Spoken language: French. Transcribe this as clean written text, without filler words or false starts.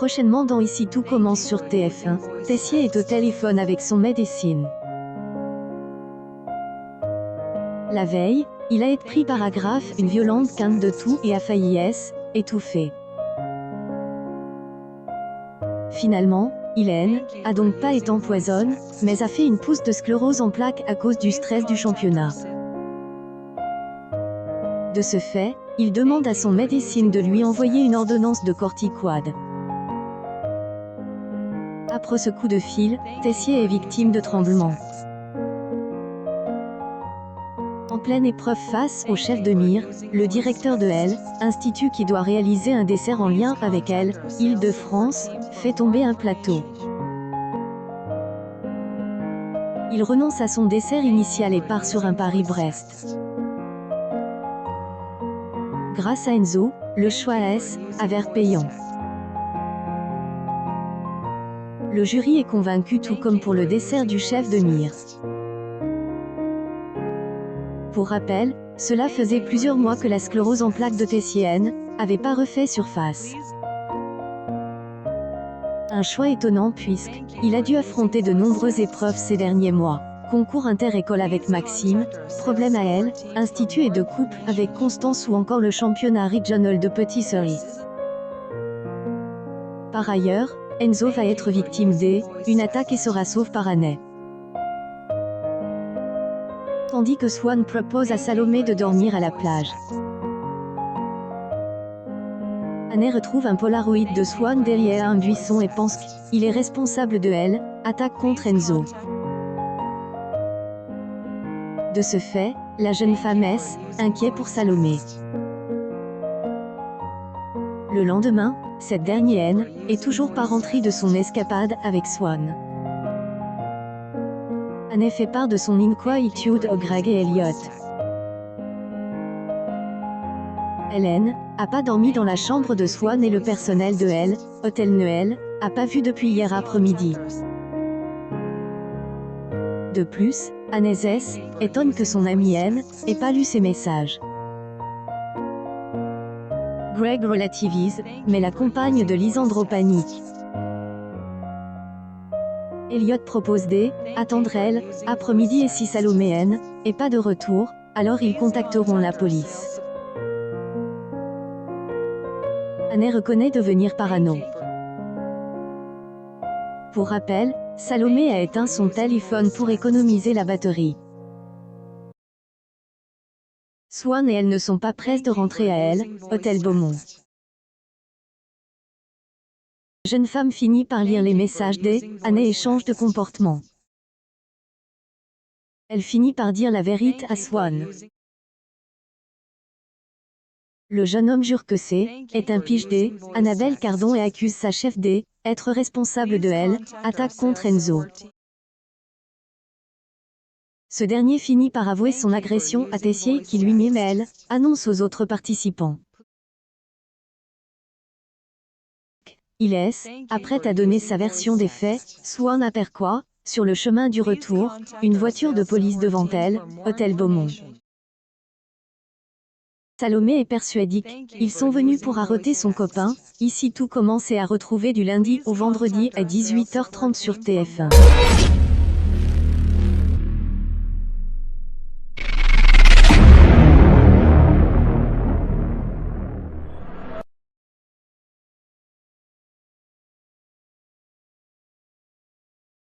Prochainement dans Ici tout commence sur TF1, Tessier est au téléphone avec son médecin. La veille, il a été pris par agraffe une violente quinte de toux et a failli étouffer. Finalement, il a donc pas été empoisonné, mais a fait une pousse de sclérose en plaques à cause du stress du championnat. De ce fait, il demande à son médecin de lui envoyer une ordonnance de corticoïdes. Après ce coup de fil, Tessier est victime de tremblements. En pleine épreuve face au chef de mire, le directeur de l'Institut qui doit réaliser un dessert en lien avec Île-de-France, fait tomber un plateau. Il renonce à son dessert initial et part sur un Paris-Brest. Grâce à Enzo, le choix avère payant. Le jury est convaincu tout comme pour le dessert du chef de mire. Pour rappel, cela faisait plusieurs mois que la sclérose en plaques de Tessier avait pas refait surface. Un choix étonnant puisqu'il a dû affronter de nombreuses épreuves ces derniers mois. Concours inter-école avec Maxime, problème à institut et de couple avec Constance ou encore le championnat régional de pâtisserie. Par ailleurs, Enzo va être victime d'une attaque et sera sauve par Anne. Tandis que Swan propose à Salomé de dormir à la plage. Anne retrouve un polaroid de Swan derrière un buisson et pense qu'il est responsable de attaque contre Enzo. De ce fait, la jeune femme est inquiète pour Salomé. Le lendemain, cette dernière est toujours pas rentrée de son escapade avec Swan. Anne fait part de son inquiétude à Greg et Elliot. Hélène a pas dormi dans la chambre de Swan et le personnel de Hôtel Noël, a pas vu depuis hier après-midi. De plus, Anne étonne que son amie ait pas lu ses messages. Greg relativise, mais la compagne de Lisandro panique. Elliot propose attendre après-midi et si Salomé est pas de retour, alors ils contacteront la police. Anne reconnaît devenir parano. Pour rappel, Salomé a éteint son téléphone pour économiser la batterie. Swan et elle ne sont pas pressés de rentrer à Hôtel Beaumont. La jeune femme finit par lire les messages d'Anne et change de comportement. Elle finit par dire la vérité à Swan. Le jeune homme jure que est un pige Annabelle Cardon et accuse sa chef d'être responsable de attaque contre Enzo. Ce dernier finit par avouer son agression à Tessier qui lui-même annonce aux autres participants. Il est prêt à donner sa version des faits, Swan aperçoit, sur le chemin du retour, une voiture de police devant Hôtel Beaumont. Salomé est persuadée qu'ils sont venus pour arrêter son copain. Ici tout commence et à retrouver du lundi au vendredi à 18h30 sur TF1.